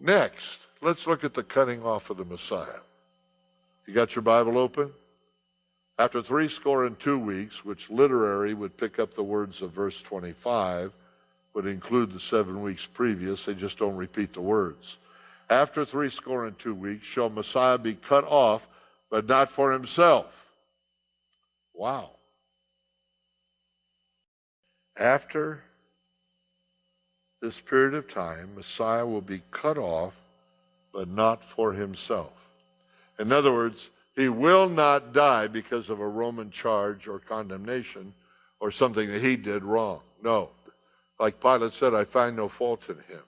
Next, let's look at the cutting off of the Messiah. You got your Bible open? After 62 weeks, which literary would pick up the words of verse 25, would include the 7 weeks previous. They just don't repeat the words. After 62 weeks shall Messiah be cut off, but not for himself. Wow. After this period of time, Messiah will be cut off, but not for himself. In other words, he will not die because of a Roman charge or condemnation or something that he did wrong. No. Like Pilate said, I find no fault in him.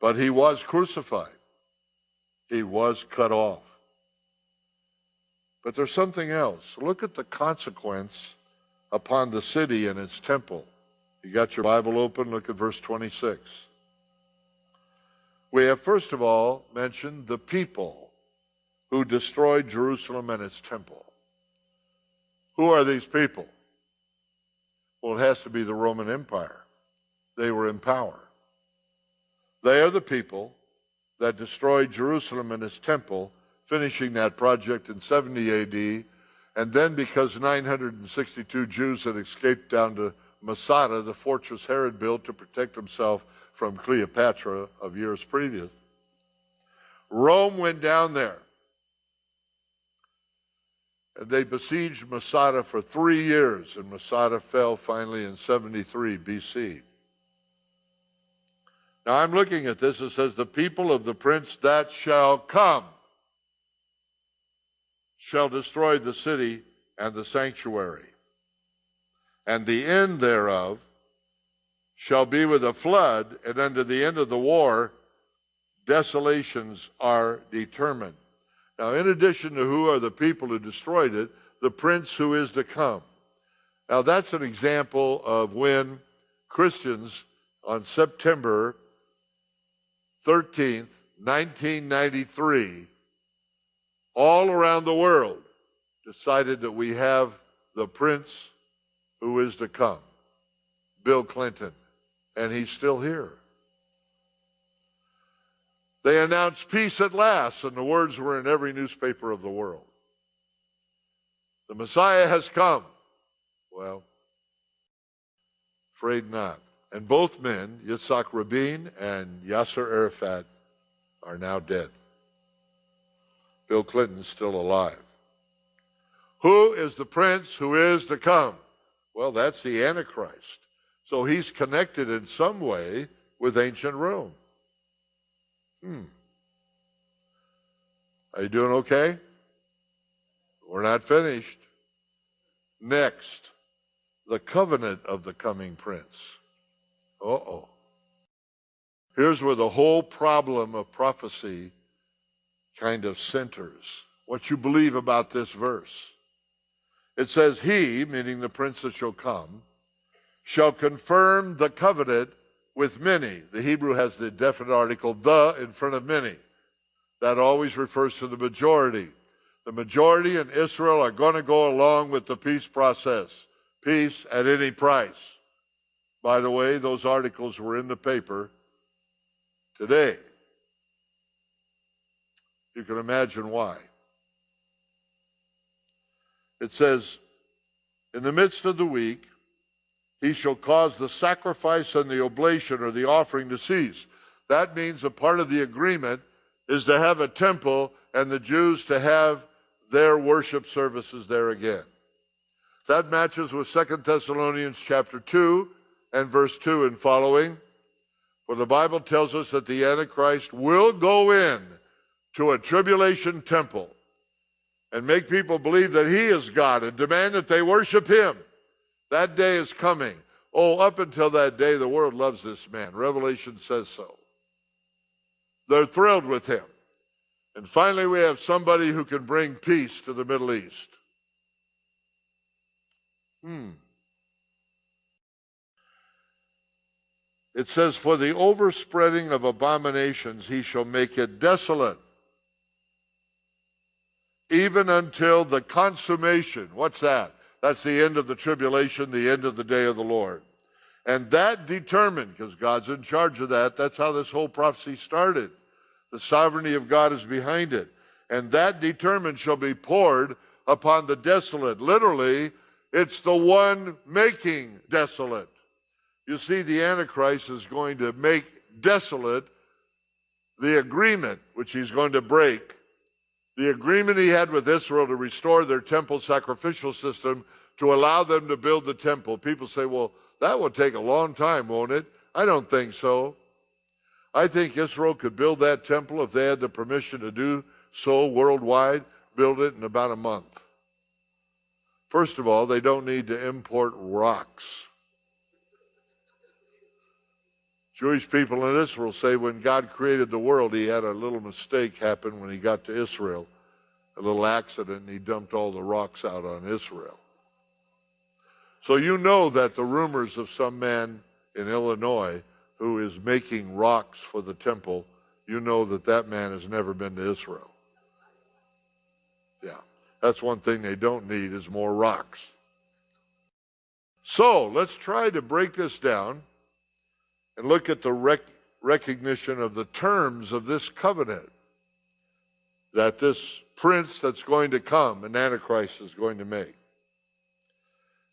But he was crucified. He was cut off. But there's something else. Look at the consequence upon the city and its temple. You got your Bible open? Look at verse 26. We have first of all mentioned the people who destroyed Jerusalem and its temple. Who are these people? Well, it has to be the Roman Empire. They were in power. They are the people that destroyed Jerusalem and its temple, finishing that project in 70 A.D., and then because 962 Jews had escaped down to Masada, the fortress Herod built to protect himself from Cleopatra of years previous, Rome went down there. And they besieged Masada for 3 years, and Masada fell finally in 73 B.C. Now I'm looking at this. It says, the people of the prince that shall come shall destroy the city and the sanctuary. And the end thereof shall be with a flood, and unto the end of the war, desolations are determined. Now, in addition to who are the people who destroyed it, the prince who is to come. Now, that's an example of when Christians on September 13th, 1993, all around the world decided that we have the prince who is to come, Bill Clinton, and he's still here. They announced peace at last, and the words were in every newspaper of the world. The Messiah has come. Well, afraid not. And both men, Yitzhak Rabin and Yasser Arafat, are now dead. Bill Clinton's still alive. Who is the prince who is to come? Well, that's the Antichrist. So he's connected in some way with ancient Rome. Are you doing okay? We're not finished. Next, the covenant of the coming prince. Uh-oh. Here's where the whole problem of prophecy kind of centers. What you believe about this verse. It says, he, meaning the prince that shall come, shall confirm the covenant with many. The Hebrew has the definite article, the, in front of many. That always refers to the majority. The majority in Israel are going to go along with the peace process. Peace at any price. By the way, those articles were in the paper today. You can imagine why. It says, in the midst of the week, he shall cause the sacrifice and the oblation or the offering to cease. That means a part of the agreement is to have a temple and the Jews to have their worship services there again. That matches with 2 Thessalonians chapter 2 and verse 2 and following. For the Bible tells us that the Antichrist will go in to a tribulation temple and make people believe that he is God and demand that they worship him. That day is coming. Oh, up until that day, the world loves this man. Revelation says so. They're thrilled with him. And finally, we have somebody who can bring peace to the Middle East. It says, for the overspreading of abominations, he shall make it desolate, even until the consummation. What's that? That's the end of the tribulation, the end of the day of the Lord. And that determined, because God's in charge of that, that's how this whole prophecy started. The sovereignty of God is behind it. And that determined shall be poured upon the desolate. Literally, it's the one making desolate. You see, the Antichrist is going to make desolate the agreement which he's going to break. The agreement he had with Israel to restore their temple sacrificial system, to allow them to build the temple. People say, well, that will take a long time, won't it? I don't think so. I think Israel could build that temple if they had the permission to do so worldwide, build it in about a month. First of all, they don't need to import rocks. Jewish people in Israel say when God created the world, he had a little mistake happen when he got to Israel, a little accident, and he dumped all the rocks out on Israel. So you know that the rumors of some man in Illinois who is making rocks for the temple, you know that that man has never been to Israel. Yeah, that's one thing they don't need is more rocks. So let's try to break this down and look at the recognition of the terms of this covenant that this prince that's going to come, an Antichrist, is going to make.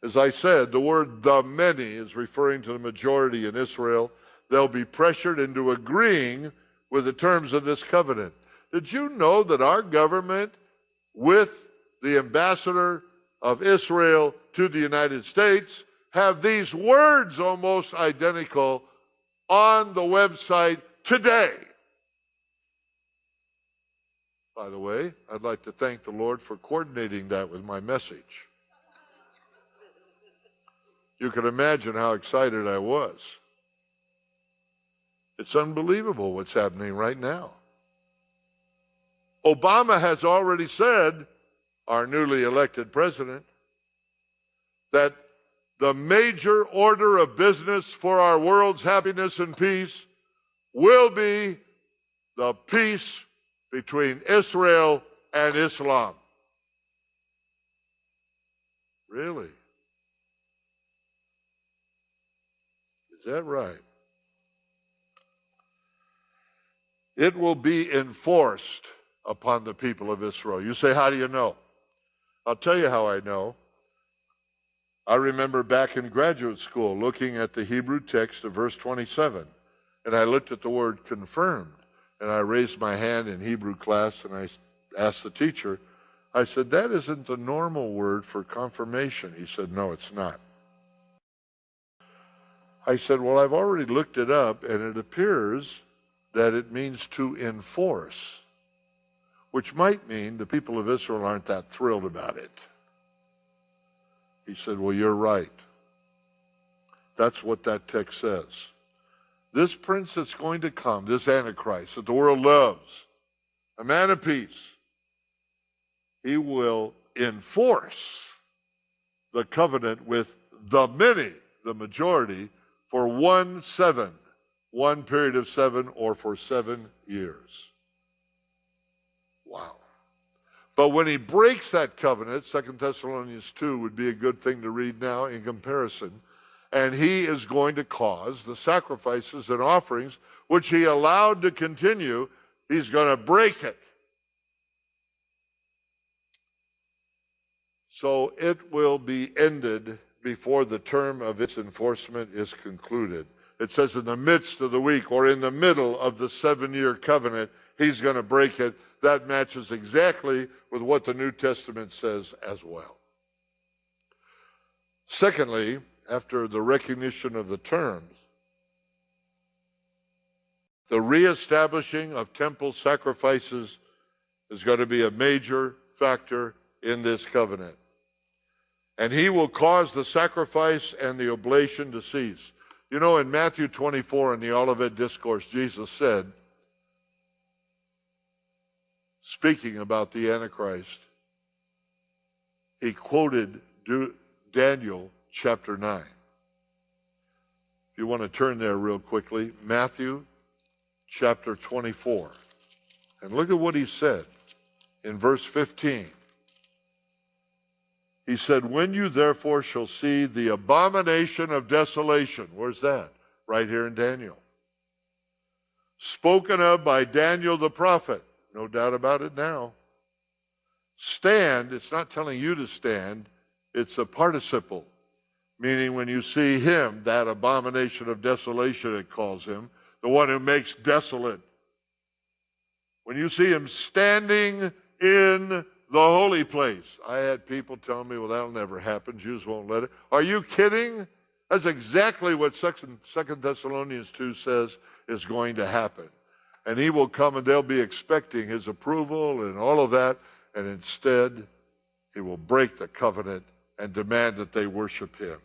As I said, the word the many is referring to the majority in Israel. They'll be pressured into agreeing with the terms of this covenant. Did you know that our government, with the ambassador of Israel to the United States, have these words almost identical on the website today? By the way, I'd like to thank the Lord for coordinating that with my message. You can imagine how excited I was. It's unbelievable what's happening right now. Obama has already said, our newly elected president, that the major order of business for our world's happiness and peace will be the peace between Israel and Islam. Really? Is that right? It will be enforced upon the people of Israel. You say, how do you know? I'll tell you how I know. I remember back in graduate school looking at the Hebrew text of verse 27, and I looked at the word confirmed, and I raised my hand in Hebrew class, and I asked the teacher, I said, that isn't the normal word for confirmation. He said, no, it's not. I said, well, I've already looked it up, and it appears that it means to enforce, which might mean the people of Israel aren't that thrilled about it. He said, well, you're right. That's what that text says. This prince that's going to come, this Antichrist that the world loves, a man of peace, he will enforce the covenant with the many, the majority, for 1/7, one period of 7, or for 7 years. Wow. But when he breaks that covenant, 2 Thessalonians 2 would be a good thing to read now in comparison, and he is going to cause the sacrifices and offerings which he allowed to continue, he's going to break it. So it will be ended before the term of its enforcement is concluded. It says in the midst of the week, or in the middle of the 7-year covenant, he's going to break it. That matches exactly with what the New Testament says as well. Secondly, after the recognition of the terms, the reestablishing of temple sacrifices is going to be a major factor in this covenant. And he will cause the sacrifice and the oblation to cease. You know, in Matthew 24 in the Olivet Discourse, Jesus said, speaking about the Antichrist, he quoted Daniel chapter 9. If you want to turn there real quickly, Matthew chapter 24. And look at what he said in verse 15. He said, when you therefore shall see the abomination of desolation. Where's that? Right here in Daniel. Spoken of by Daniel the prophet. No doubt about it now. Stand, it's not telling you to stand, it's a participle. Meaning when you see him, that abomination of desolation it calls him, the one who makes desolate. When you see him standing in the holy place. I had people tell me, well, that'll never happen. Jews won't let it. Are you kidding? That's exactly what 2 Thessalonians 2 says is going to happen. And he will come and they'll be expecting his approval and all of that. And instead, he will break the covenant and demand that they worship him.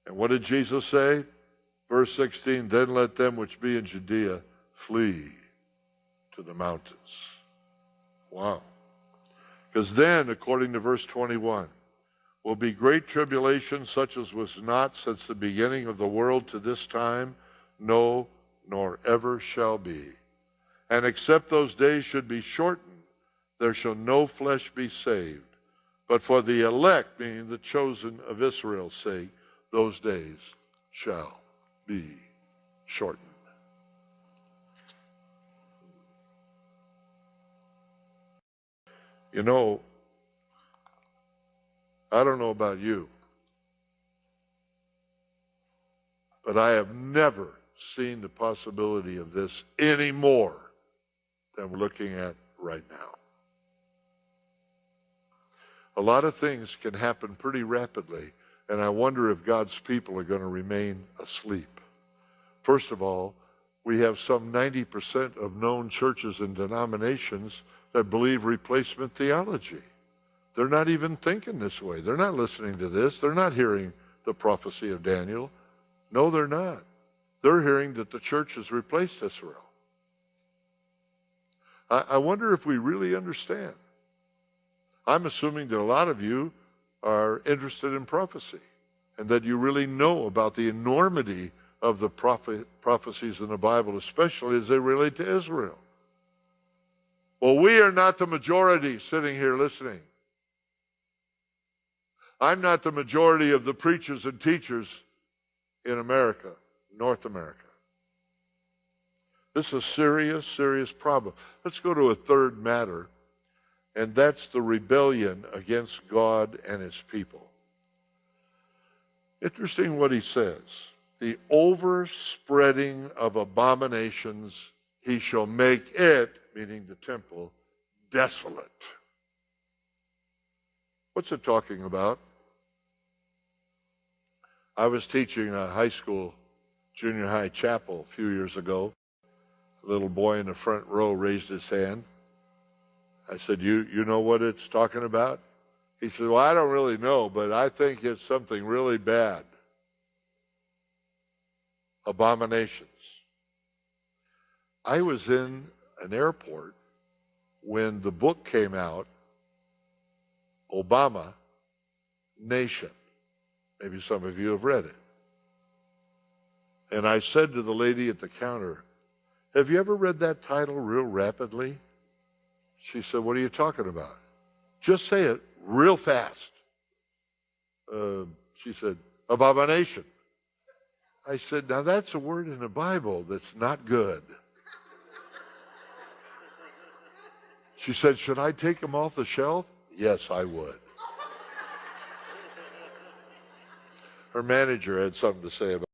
And what did Jesus say? Verse 16, then let them which be in Judea flee to the mountains. Wow. Because then, according to verse 21, will be great tribulation such as was not since the beginning of the world to this time, no, nor ever shall be. And except those days should be shortened, there shall no flesh be saved. But for the elect, meaning the chosen of Israel's sake, those days shall be shortened. You know, I don't know about you, but I have never seen the possibility of this any more than we're looking at right now. A lot of things can happen pretty rapidly, and I wonder if God's people are going to remain asleep. First of all, we have some 90% of known churches and denominations that believe replacement theology. They're not even thinking this way. They're not listening to this. They're not hearing the prophecy of Daniel. No, they're not. They're hearing that the church has replaced Israel. I wonder if we really understand. I'm assuming that a lot of you are interested in prophecy and that you really know about the enormity of the prophecies in the Bible, especially as they relate to Israel. Well, we are not the majority sitting here listening. I'm not the majority of the preachers and teachers in America, North America. This is a serious, serious problem. Let's go to a third matter, and that's the rebellion against God and his people. Interesting what he says. The overspreading of abominations, he shall make it, meaning the temple, desolate. What's it talking about? I was teaching a high school, junior high chapel a few years ago. A little boy in the front row raised his hand. I said, you know what it's talking about? He said, well, I don't really know, but I think it's something really bad. Abominations. I was in an airport when the book came out, Obama Nation. Maybe some of you have read it. And I said to the lady at the counter, have you ever read that title real rapidly? She said, what are you talking about? Just say it real fast. She said, abomination. I said, now that's a word in the Bible that's not good. She said, should I take them off the shelf? Yes, I would. Her manager had something to say about it.